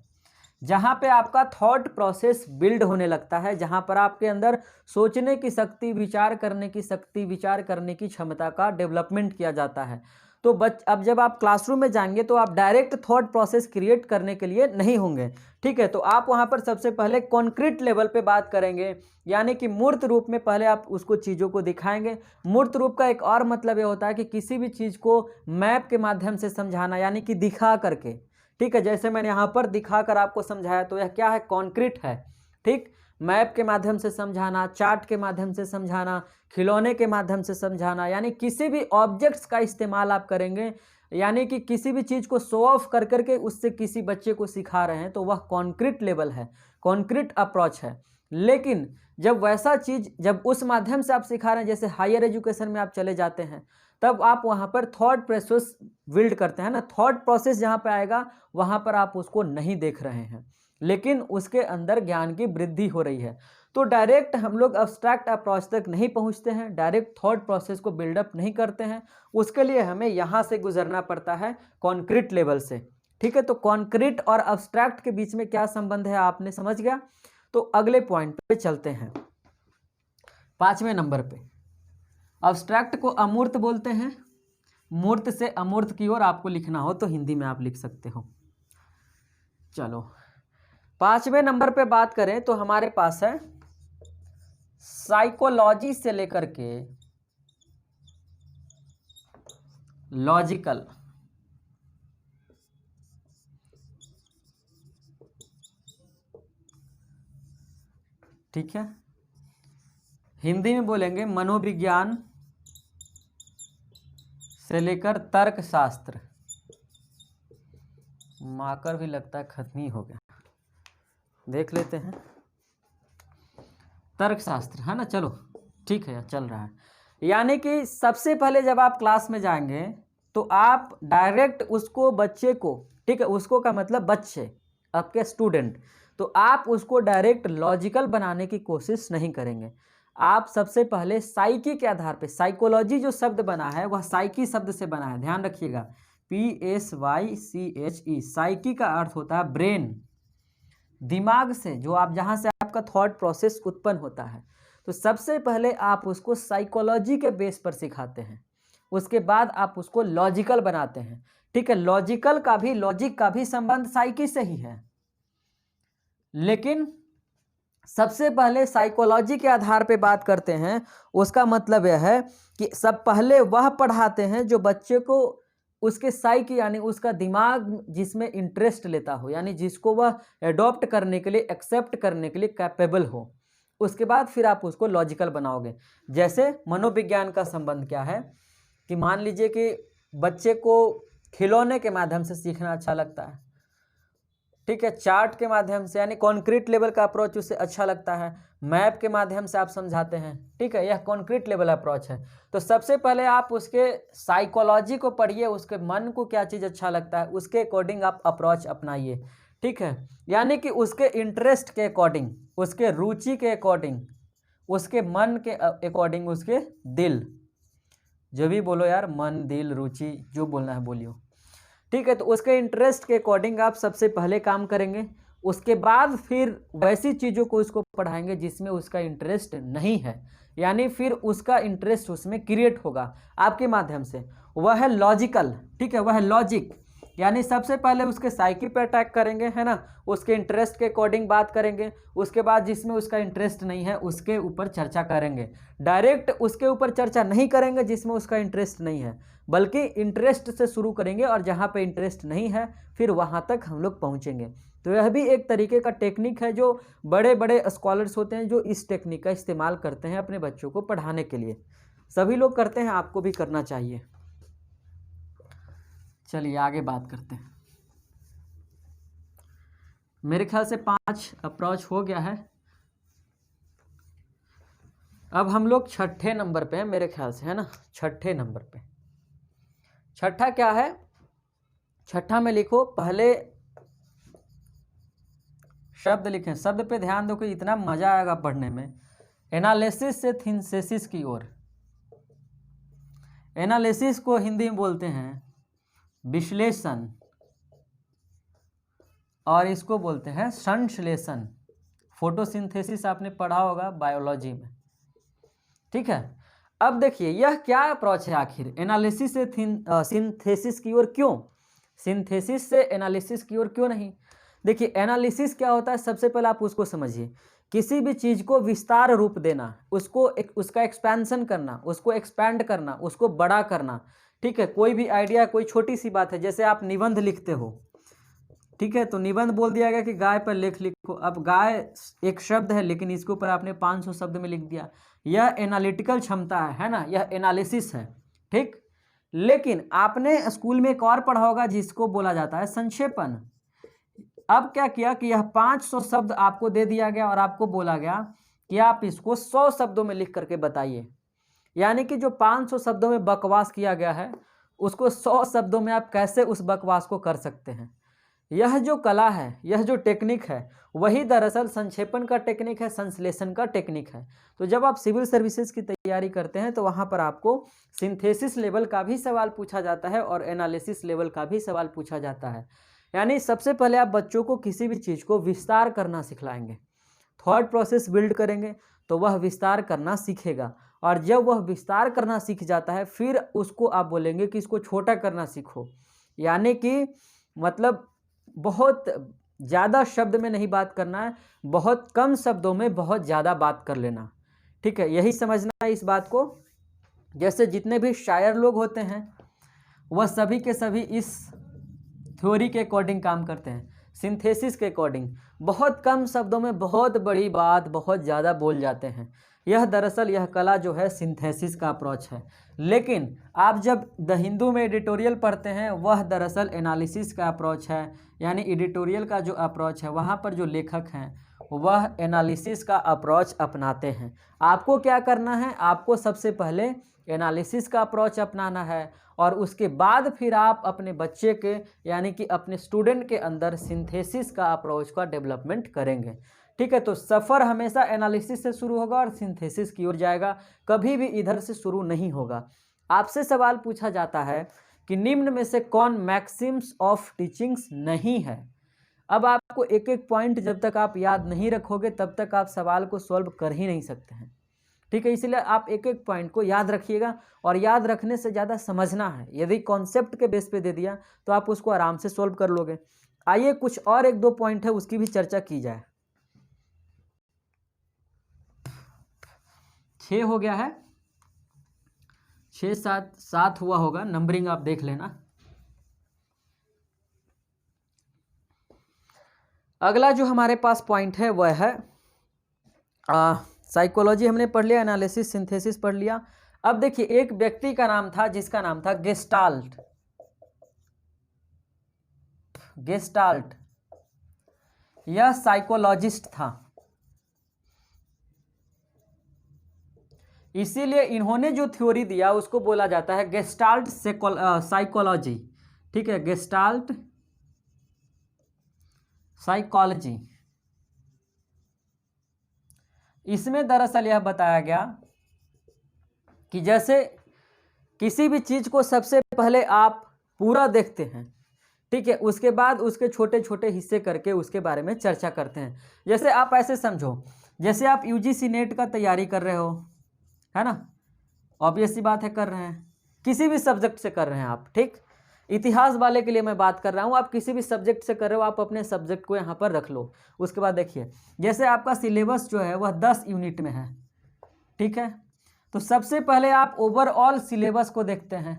जहाँ पे आपका थॉट प्रोसेस बिल्ड होने लगता है, जहाँ पर आपके अंदर सोचने की शक्ति, विचार करने की शक्ति, विचार करने की क्षमता का डेवलपमेंट किया जाता है। तो अब जब आप क्लासरूम में जाएंगे तो आप डायरेक्ट थॉट प्रोसेस क्रिएट करने के लिए नहीं होंगे। ठीक है, तो आप वहाँ पर सबसे पहले कॉन्क्रीट लेवल पे बात करेंगे, यानी कि मूर्त रूप में पहले आप उसको चीज़ों को दिखाएंगे। मूर्त रूप का एक और मतलब ये होता है कि किसी भी चीज़ को मैप के माध्यम से समझाना, यानी कि दिखा करके। ठीक है, जैसे मैंने यहाँ पर दिखाकर आपको समझाया, तो यह क्या है, कॉन्क्रीट है। ठीक, मैप के माध्यम से समझाना, चार्ट के माध्यम से समझाना, खिलौने के माध्यम से समझाना, यानी किसी भी ऑब्जेक्ट्स का इस्तेमाल आप करेंगे, यानी कि किसी भी चीज़ को शो ऑफ कर करके उससे किसी बच्चे को सिखा रहे हैं, तो वह कॉन्क्रीट लेवल है, कॉन्क्रीट अप्रोच है। लेकिन जब वैसा चीज़, जब उस माध्यम से आप सिखा रहे हैं, जैसे हायर एजुकेशन में आप चले जाते हैं, तब आप वहाँ पर थॉट प्रोसेस बिल्ड करते हैं ना, थॉट प्रोसेस जहाँ पे आएगा वहाँ पर आप उसको नहीं देख रहे हैं, लेकिन उसके अंदर ज्ञान की वृद्धि हो रही है। तो डायरेक्ट हम लोग अब्स्ट्रैक्ट अप्रोच तक नहीं पहुँचते हैं, डायरेक्ट थॉट प्रोसेस को बिल्डअप नहीं करते हैं, उसके लिए हमें यहाँ से गुजरना पड़ता है, कॉन्क्रीट लेवल से। ठीक है, तो कॉन्क्रीट और अब्स्ट्रैक्ट के बीच में क्या संबंध है आपने समझ गया। तो अगले पॉइंट पे चलते हैं, 5वें नंबर पे। अब्स्ट्रैक्ट को अमूर्त बोलते हैं, मूर्त से अमूर्त की ओर आपको लिखना हो तो हिंदी में आप लिख सकते हो। चलो 5वें नंबर पे बात करें तो हमारे पास है साइकोलॉजी से लेकर के लॉजिकल। ठीक है, हिंदी में बोलेंगे मनोविज्ञान से लेकर तर्कशास्त्र। मार्कर भी लगता है खत्म ही हो गया, देख लेते हैं। तर्कशास्त्र है ना, चलो ठीक है, चल रहा है। यानी कि सबसे पहले जब आप क्लास में जाएंगे तो आप डायरेक्ट उसको, बच्चे को, ठीक है, उसको का मतलब बच्चे, आपके स्टूडेंट, तो आप उसको डायरेक्ट लॉजिकल बनाने की कोशिश नहीं करेंगे। आप सबसे पहले साइकी के आधार पे, साइकोलॉजी जो शब्द बना है वह साइकी शब्द से बना है, ध्यान रखिएगा, PSYCHE। साइकी का अर्थ होता है ब्रेन, दिमाग से, जो आप जहाँ से आपका थॉट प्रोसेस उत्पन्न होता है, तो सबसे पहले आप उसको साइकोलॉजी के बेस पर सिखाते हैं, उसके बाद आप उसको लॉजिकल बनाते हैं। ठीक है, लॉजिक का भी संबंध साइकी से ही है, लेकिन सबसे पहले साइकोलॉजी के आधार पे बात करते हैं। उसका मतलब यह है कि सब पहले वह पढ़ाते हैं जो बच्चे को उसके साइकी यानी उसका दिमाग जिसमें इंटरेस्ट लेता हो, यानी जिसको वह एडॉप्ट करने के लिए, एक्सेप्ट करने के लिए कैपेबल हो। उसके बाद फिर आप उसको लॉजिकल बनाओगे। जैसे मनोविज्ञान का संबंध क्या है कि मान लीजिए कि बच्चे को खिलौने के माध्यम से सीखना अच्छा लगता है, ठीक है, चार्ट के माध्यम से यानी कॉन्क्रीट लेवल का अप्रोच उससे अच्छा लगता है, मैप के माध्यम से आप समझाते हैं, ठीक है, यह कॉन्क्रीट लेवल अप्रोच है। तो सबसे पहले आप उसके साइकोलॉजी को पढ़िए, उसके मन को क्या चीज़ अच्छा लगता है, उसके अकॉर्डिंग आप अप्रोच अपनाइए। ठीक है, यानी कि उसके इंटरेस्ट के अकॉर्डिंग, उसके रुचि के अकॉर्डिंग, उसके मन के अकॉर्डिंग, उसके दिल, जो भी बोलो यार, मन दिल रुचि जो बोलना है बोलियो। ठीक है, तो उसके इंटरेस्ट के अकॉर्डिंग आप सबसे पहले काम करेंगे। उसके बाद फिर वैसी चीज़ों को उसको पढ़ाएंगे जिसमें उसका इंटरेस्ट नहीं है, यानी फिर उसका इंटरेस्ट उसमें क्रिएट होगा आपके माध्यम से। वह है लॉजिकल, ठीक है, वह है लॉजिक, यानी सबसे पहले उसके साइकी पे अटैक करेंगे, है ना, उसके इंटरेस्ट के अकॉर्डिंग बात करेंगे। उसके बाद जिसमें उसका इंटरेस्ट नहीं है उसके ऊपर चर्चा करेंगे। डायरेक्ट उसके ऊपर चर्चा नहीं करेंगे जिसमें उसका इंटरेस्ट नहीं है, बल्कि इंटरेस्ट से शुरू करेंगे और जहाँ पे इंटरेस्ट नहीं है फिर वहाँ तक हम लोग पहुँचेंगे। तो यह भी एक तरीके का टेक्निक है जो बड़े बड़े स्कॉलर्स होते हैं जो इस टेक्निक का इस्तेमाल करते हैं अपने बच्चों को पढ़ाने के लिए। सभी लोग करते हैं, आपको भी करना चाहिए। चलिए आगे बात करते हैं। मेरे ख्याल से 5 अप्रोच हो गया है। अब हम लोग छठे नंबर पे हैं मेरे ख्याल से, है ना, छठे नंबर पे। छठा क्या है? छठा में लिखो, पहले शब्द लिखें, शब्द पे ध्यान दो कि इतना मजा आएगा पढ़ने में। एनालिसिस से सिंथेसिस की ओर। एनालिसिस को हिंदी में बोलते हैं विश्लेषण और इसको बोलते हैं संश्लेषण। फोटोसिंथेसिस आपने पढ़ा होगा बायोलॉजी में, ठीक है। अब देखिए यह क्या अप्रोच है आखिर, एनालिसिस से सिंथेसिस की ओर क्यों, सिंथेसिस से एनालिसिस की ओर क्यों नहीं? देखिए एनालिसिस क्या होता है, सबसे पहले आप उसको समझिए। किसी भी चीज़ को विस्तार रूप देना, उसका एक्सपेंशन करना, उसको एक्सपैंड करना, उसको बड़ा करना, ठीक है। कोई भी आइडिया, कोई छोटी सी बात है, जैसे आप निबंध लिखते हो, ठीक है, तो निबंध बोल दिया गया कि गाय पर लेख लिखो। अब गाय एक शब्द है लेकिन इसके ऊपर आपने 500 शब्द में लिख दिया। यह एनालिटिकल क्षमता है ना, यह एनालिसिस है, ठीक। लेकिन आपने स्कूल में एक और पढ़ा होगा जिसको बोला जाता है संक्षेपण। अब क्या किया कि यह 500 शब्द आपको दे दिया गया और आपको बोला गया कि आप इसको 100 शब्दों में लिख करके बताइए। यानी कि जो 500 शब्दों में बकवास किया गया है उसको 100 शब्दों में आप कैसे उस बकवास को कर सकते हैं। यह जो कला है, यह जो टेक्निक है, वही दरअसल संक्षेपण का टेक्निक है, संश्लेषण का टेक्निक है। तो जब आप सिविल सर्विसेज की तैयारी करते हैं तो वहाँ पर आपको सिंथेसिस लेवल का भी सवाल पूछा जाता है और एनालिसिस लेवल का भी सवाल पूछा जाता है। यानी सबसे पहले आप बच्चों को किसी भी चीज़ को विस्तार करना सिखलाएंगे, थॉट प्रोसेस बिल्ड करेंगे तो वह विस्तार करना सीखेगा। और जब वह विस्तार करना सीख जाता है फिर उसको आप बोलेंगे कि इसको छोटा करना सीखो, यानी कि मतलब बहुत ज़्यादा शब्द में नहीं बात करना है, बहुत कम शब्दों में बहुत ज़्यादा बात कर लेना, ठीक है। यही समझना है इस बात को। जैसे जितने भी शायर लोग होते हैं वह सभी के सभी इस थ्योरी के अकॉर्डिंग काम करते हैं, सिंथेसिस के अकॉर्डिंग। बहुत कम शब्दों में बहुत बड़ी बात बहुत ज़्यादा बोल जाते हैं। यह दरअसल यह कला जो है सिंथेसिस का अप्रोच है। लेकिन आप जब द हिंदू में एडिटोरियल पढ़ते हैं वह दरअसल एनालिसिस का अप्रोच है। यानी एडिटोरियल का जो अप्रोच है वहाँ पर जो लेखक हैं वह एनालिसिस का अप्रोच अपनाते हैं। आपको क्या करना है, आपको सबसे पहले एनालिसिस का अप्रोच अपनाना है और उसके बाद फिर आप अपने बच्चे के यानी कि अपने स्टूडेंट के अंदर सिंथेसिस का अप्रोच का डेवलपमेंट करेंगे, ठीक है। तो सफ़र हमेशा एनालिसिस से शुरू होगा और सिंथेसिस की ओर जाएगा, कभी भी इधर से शुरू नहीं होगा। आपसे सवाल पूछा जाता है कि निम्न में से कौन मैक्सिम्स ऑफ टीचिंग्स नहीं है। अब आपको एक एक पॉइंट जब तक आप याद नहीं रखोगे तब तक आप सवाल को सॉल्व कर ही नहीं सकते हैं, ठीक है। इसलिए आप एक एक पॉइंट को याद रखिएगा, और याद रखने से ज़्यादा समझना है। यदि कॉन्सेप्ट के बेस पे दे दिया तो आप उसको आराम से सॉल्व कर लोगे। आइए कुछ और एक दो पॉइंट है उसकी भी चर्चा की जाए। 6 हो गया है, 6 7 हुआ होगा, नंबरिंग आप देख लेना। अगला जो हमारे पास पॉइंट है वह है साइकोलॉजी हमने पढ़ लिया, एनालिसिस सिंथेसिस पढ़ लिया। अब देखिए एक व्यक्ति का नाम था जिसका नाम था गेस्टाल्ट। गेस्टाल्ट यह साइकोलॉजिस्ट था, इसीलिए इन्होंने जो थ्योरी दिया उसको बोला जाता है गेस्टाल्ट साइकोलॉजी, ठीक है, गेस्टाल्ट साइकोलॉजी। इसमें दरअसल यह बताया गया कि जैसे किसी भी चीज को सबसे पहले आप पूरा देखते हैं, ठीक है, उसके बाद उसके छोटे छोटे हिस्से करके उसके बारे में चर्चा करते हैं। जैसे आप ऐसे समझो, जैसे आप यूजीसी नेट का तैयारी कर रहे हो, है ना, ऑब्वियस सी बात है कर रहे हैं, किसी भी सब्जेक्ट से कर रहे हैं आप, ठीक। इतिहास वाले के लिए मैं बात कर रहा हूँ, आप किसी भी सब्जेक्ट से कर रहे हो, आप अपने सब्जेक्ट को यहाँ पर रख लो। उसके बाद देखिए जैसे आपका सिलेबस जो है वह 10 यूनिट में है, ठीक है, तो सबसे पहले आप ओवरऑल सिलेबस को देखते हैं।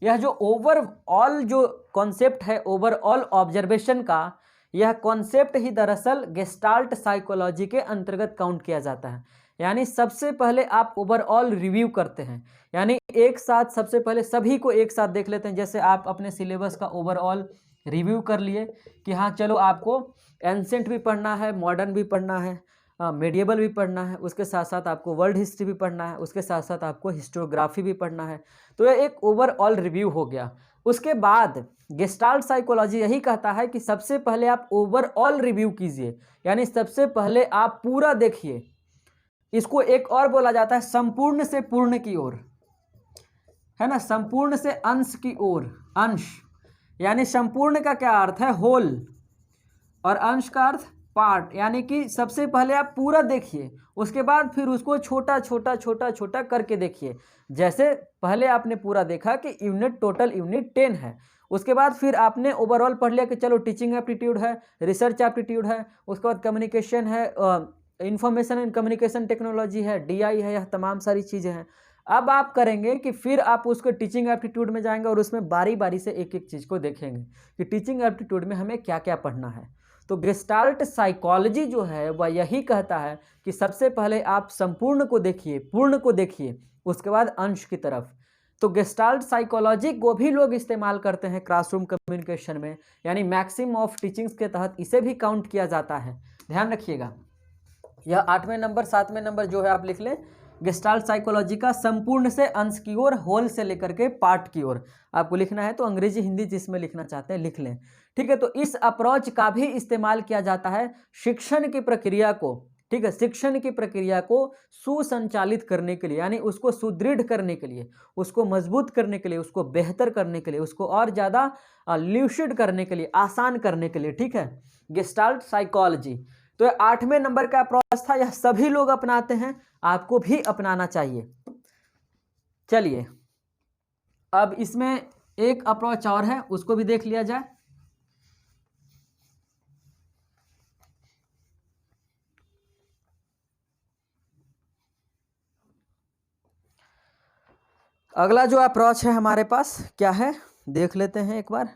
यह जो ओवरऑल जो कॉन्सेप्ट है, ओवरऑल ऑब्जर्वेशन का, यह कॉन्सेप्ट ही दरअसल गेस्टाल्ट साइकोलॉजी के अंतर्गत काउंट किया जाता है। यानी सबसे पहले आप ओवरऑल रिव्यू करते हैं, यानी एक साथ सबसे पहले सभी को एक साथ देख लेते हैं। जैसे आप अपने सिलेबस का ओवरऑल रिव्यू कर लिए कि हाँ चलो आपको एंसेंट भी पढ़ना है, मॉडर्न भी पढ़ना है, मेडिएवल भी पढ़ना है, उसके साथ साथ आपको वर्ल्ड हिस्ट्री भी पढ़ना है, उसके साथ साथ आपको हिस्टोग्राफी भी पढ़ना है। तो यह एक ओवरऑल रिव्यू हो गया। उसके बाद गेस्टाल्ट साइकोलॉजी यही कहता है कि सबसे पहले आप ओवरऑल रिव्यू कीजिए, यानी सबसे पहले आप पूरा देखिए। इसको एक और बोला जाता है संपूर्ण से पूर्ण की ओर, है ना, संपूर्ण से अंश की ओर। अंश यानी संपूर्ण का क्या अर्थ है, होल, और अंश का अर्थ पार्ट, यानी कि सबसे पहले आप पूरा देखिए, उसके बाद फिर उसको छोटा छोटा छोटा छोटा करके देखिए। जैसे पहले आपने पूरा देखा कि यूनिट, टोटल यूनिट 10 है, उसके बाद फिर आपने ओवरऑल पढ़ लिया कि चलो टीचिंग एप्टीट्यूड है, रिसर्च एप्टीट्यूड है, उसके बाद कम्युनिकेशन है, इंफॉर्मेशन एंड कम्युनिकेशन टेक्नोलॉजी है, डीआई है, यह तमाम सारी चीज़ें हैं। अब आप करेंगे कि फिर आप उसको टीचिंग एप्टीट्यूड में जाएंगे और उसमें बारी बारी से एक एक चीज़ को देखेंगे कि टीचिंग एप्टीट्यूड में हमें क्या क्या पढ़ना है। तो गेस्टाल्ट साइकोलॉजी जो है वह यही कहता है कि सबसे पहले आप संपूर्ण को देखिए, पूर्ण को देखिए, उसके बाद अंश की तरफ। तो गेस्टाल्ट साइकोलॉजी को भी लोग इस्तेमाल करते हैं क्लासरूम कम्युनिकेशन में, यानी मैक्सिम ऑफ टीचिंग्स के तहत इसे भी काउंट किया जाता है। ध्यान रखिएगा, यह 8वें नंबर 7वें नंबर जो है आप लिख लें, गेस्टाल्ट साइकोलॉजी का संपूर्ण से अंश की ओर, होल से लेकर के पार्ट की ओर आपको लिखना है। तो अंग्रेजी हिंदी जिसमें लिखना चाहते हैं लिख लें, ठीक है। तो इस अप्रोच का भी इस्तेमाल किया जाता है शिक्षण की प्रक्रिया को, ठीक है, शिक्षण की प्रक्रिया को सुसंचालित करने के लिए, यानी उसको सुदृढ़ करने के लिए, उसको मजबूत करने के लिए, उसको बेहतर करने के लिए, उसको और ज़्यादा ल्यूसिड करने के लिए, आसान करने के लिए, ठीक है, गेस्टाल्ट साइकोलॉजी। तो 8वें नंबर का अप्रोच था, यह सभी लोग अपनाते हैं, आपको भी अपनाना चाहिए। चलिए अब इसमें एक अप्रोच और है, उसको भी देख लिया जाए। अगला जो अप्रोच है हमारे पास क्या है देख लेते हैं एक बार।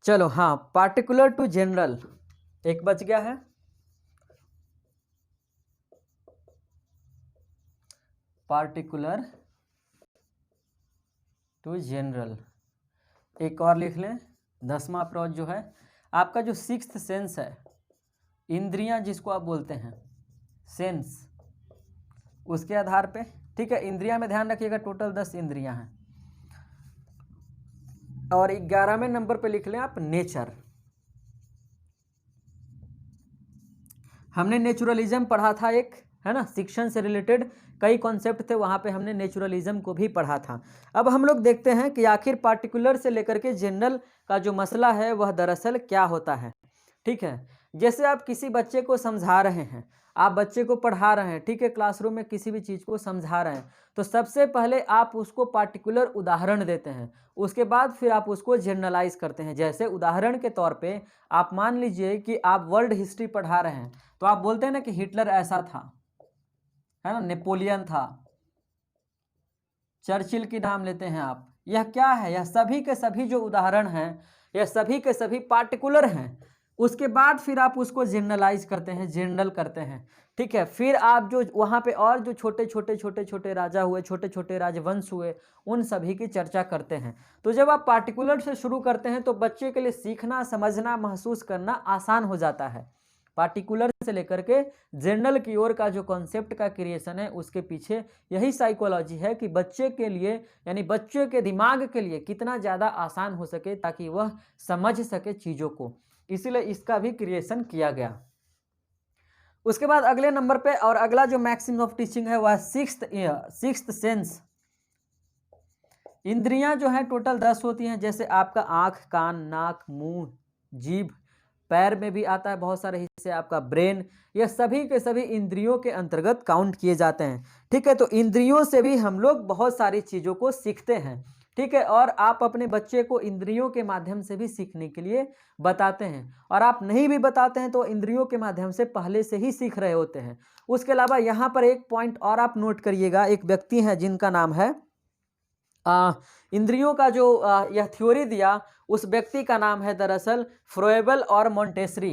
चलो हाँ, पार्टिकुलर टू जनरल एक बच गया है। पार्टिकुलर टू जनरल एक और लिख लें। 10वां अप्रोच जो है आपका, जो 6th सेंस है, इंद्रियां जिसको आप बोलते हैं सेंस, उसके आधार पे, ठीक है। इंद्रियां में ध्यान रखिएगा टोटल 10 इंद्रियां हैं। और 11वें नंबर पे लिख लें आप नेचर। हमने नेचुरलिज्म पढ़ा था एक, है ना, शिक्षण से रिलेटेड कई कॉन्सेप्ट थे, वहाँ पे हमने नेचुरलिज्म को भी पढ़ा था। अब हम लोग देखते हैं कि आखिर पार्टिकुलर से लेकर के जनरल का जो मसला है वह दरअसल क्या होता है। ठीक है, जैसे आप किसी बच्चे को समझा रहे हैं, आप बच्चे को पढ़ा रहे हैं, ठीक है, क्लासरूम में किसी भी चीज़ को समझा रहे हैं, तो सबसे पहले आप उसको पार्टिकुलर उदाहरण देते हैं, उसके बाद फिर आप उसको जनरलाइज करते हैं। जैसे उदाहरण के तौर पे आप मान लीजिए कि आप वर्ल्ड हिस्ट्री पढ़ा रहे हैं, तो आप बोलते हैं ना कि हिटलर ऐसा था, है ना, नेपोलियन था, चर्चिल की नाम लेते हैं आप। यह क्या है, यह सभी के सभी जो उदाहरण हैं, यह सभी के सभी पार्टिकुलर हैं। उसके बाद फिर आप उसको जनरलाइज करते हैं, जनरल करते हैं। ठीक है, फिर आप जो वहाँ पे और जो छोटे छोटे राजा हुए, छोटे छोटे राजवंश हुए, उन सभी की चर्चा करते हैं। तो जब आप पार्टिकुलर से शुरू करते हैं तो बच्चे के लिए सीखना, समझना, महसूस करना आसान हो जाता है। पार्टिकुलर से लेकर के जनरल की ओर का जो कॉन्सेप्ट का क्रिएशन है, उसके पीछे यही साइकोलॉजी है कि बच्चे के लिए, यानी बच्चे के दिमाग के लिए कितना ज़्यादा आसान हो सके ताकि वह समझ सके चीज़ों को, इसीलिए इसका भी क्रिएशन किया गया। उसके बाद अगले नंबर पे और अगला जो मैक्सिमम ऑफ टीचिंग है वह सिक्स्थ सेंस। इंद्रियां जो है टोटल 10 होती हैं, जैसे आपका आँख, कान, नाक, मुंह, जीभ, पैर में भी आता है बहुत सारे हिस्से, आपका ब्रेन, ये सभी के सभी इंद्रियों के अंतर्गत काउंट किए जाते हैं। ठीक है, तो इंद्रियों से भी हम लोग बहुत सारी चीज़ों को सीखते हैं। ठीक है, और आप अपने बच्चे को इंद्रियों के माध्यम से भी सीखने के लिए बताते हैं, और आप नहीं भी बताते हैं तो इंद्रियों के माध्यम से पहले से ही सीख रहे होते हैं। उसके अलावा यहाँ पर एक पॉइंट और आप नोट करिएगा, एक व्यक्ति हैं जिनका नाम है इंद्रियों का जो यह थ्योरी दिया, उस व्यक्ति का नाम है दरअसल फ्रोएबल और मोंटेसरी।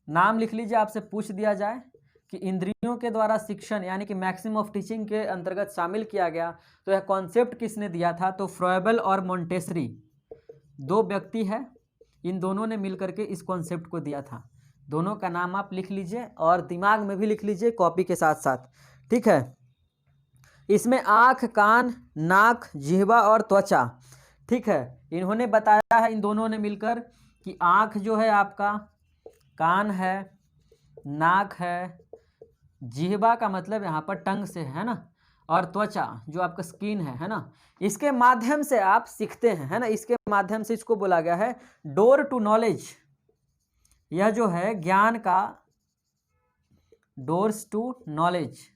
नाम लिख लीजिए, आपसे पूछ दिया जाए कि इंद्रियों के द्वारा शिक्षण यानी कि मैक्सिमम ऑफ टीचिंग के अंतर्गत शामिल किया गया, तो यह कॉन्सेप्ट किसने दिया था, तो फ्रोएबल और मोंटेसरी, दो व्यक्ति है, इन दोनों ने मिलकर के इस कॉन्सेप्ट को दिया था। दोनों का नाम आप लिख लीजिए और दिमाग में भी लिख लीजिए कॉपी के साथ साथ। ठीक है, इसमें आँख, कान, नाक, जिह्वा और त्वचा, ठीक है, इन्होंने बताया है, इन दोनों ने मिलकर, कि आँख जो है आपका, कान है, नाक है, जिह्वा का मतलब यहाँ पर टंग से है ना, और त्वचा जो आपका स्किन है ना, इसके माध्यम से आप सीखते हैं, है ना, इसके माध्यम से इसको बोला गया है डोर टू नॉलेज। यह जो है ज्ञान का, डोर्स टू नॉलेज,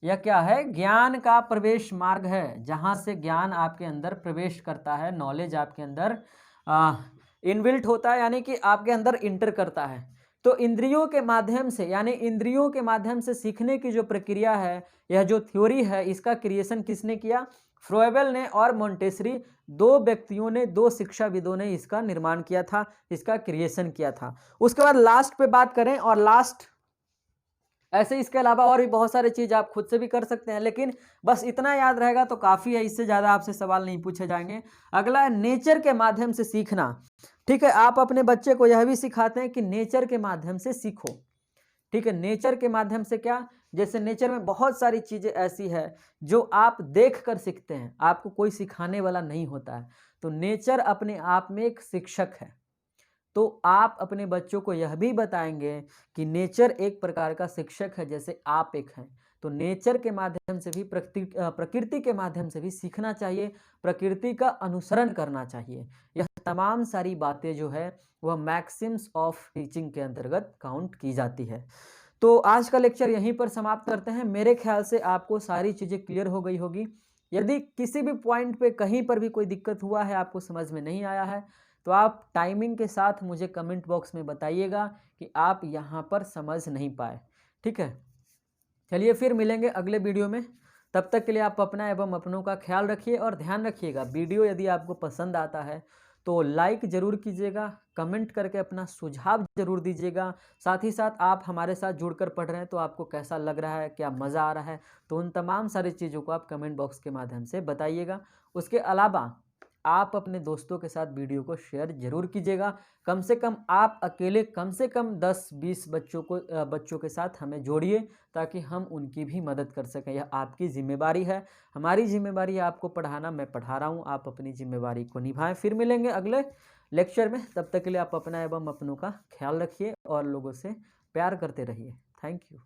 यह क्या है, ज्ञान का प्रवेश मार्ग है, जहां से ज्ञान आपके अंदर प्रवेश करता है, नॉलेज आपके अंदर इनबिल्ट होता है, यानी कि आपके अंदर इंटर करता है। तो इंद्रियों के माध्यम से, यानी इंद्रियों के माध्यम से सीखने की जो प्रक्रिया है, यह जो थ्योरी है, इसका क्रिएशन किसने किया, फ्रोएबल ने और मोंटेसरी, दो व्यक्तियों ने, दो शिक्षाविदों ने इसका निर्माण किया था, इसका क्रिएशन किया था। उसके बाद लास्ट पे बात करें, और लास्ट ऐसे इसके अलावा और भी बहुत सारे चीज़ आप खुद से भी कर सकते हैं, लेकिन बस इतना याद रहेगा तो काफ़ी है, इससे ज़्यादा आपसे सवाल नहीं पूछे जाएंगे। अगला है नेचर के माध्यम से सीखना। ठीक है, आप अपने बच्चे को यह भी सिखाते हैं कि नेचर के माध्यम से सीखो। ठीक है, नेचर के माध्यम से क्या, जैसे नेचर में बहुत सारी चीज़ें ऐसी है जो आप देख कर सीखते हैं, आपको कोई सिखाने वाला नहीं होता है, तो नेचर अपने आप में एक शिक्षक है। तो आप अपने बच्चों को यह भी बताएंगे कि नेचर एक प्रकार का शिक्षक है, जैसे आप एक हैं। तो नेचर के माध्यम से भी, प्रकृति के माध्यम से भी सीखना चाहिए, प्रकृति का अनुसरण करना चाहिए। यह तमाम सारी बातें जो है वह मैक्सिम्स ऑफ टीचिंग के अंतर्गत काउंट की जाती है। तो आज का लेक्चर यहीं पर समाप्त करते हैं। मेरे ख्याल से आपको सारी चीज़ें क्लियर हो गई होगी। यदि किसी भी पॉइंट पे कहीं पर भी कोई दिक्कत हुआ है, आपको समझ में नहीं आया है, तो आप टाइमिंग के साथ मुझे कमेंट बॉक्स में बताइएगा कि आप यहाँ पर समझ नहीं पाए। ठीक है, चलिए फिर मिलेंगे अगले वीडियो में। तब तक के लिए आप अपना एवं अपनों का ख्याल रखिए, और ध्यान रखिएगा वीडियो यदि आपको पसंद आता है तो लाइक ज़रूर कीजिएगा, कमेंट करके अपना सुझाव ज़रूर दीजिएगा। साथ ही साथ आप हमारे साथ जुड़कर पढ़ रहे हैं तो आपको कैसा लग रहा है, क्या मज़ा आ रहा है, तो उन तमाम सारी चीज़ों को आप कमेंट बॉक्स के माध्यम से बताइएगा। उसके अलावा आप अपने दोस्तों के साथ वीडियो को शेयर जरूर कीजिएगा। कम से कम आप अकेले कम से कम 10-20 बच्चों के साथ हमें जोड़िए, ताकि हम उनकी भी मदद कर सकें। यह आपकी जिम्मेवारी है, हमारी जिम्मेवारी है आपको पढ़ाना। मैं पढ़ा रहा हूँ, आप अपनी जिम्मेवारी को निभाएं। फिर मिलेंगे अगले लेक्चर में, तब तक के लिए आप अपना एवं अपनों का ख्याल रखिए और लोगों से प्यार करते रहिए। Thank you.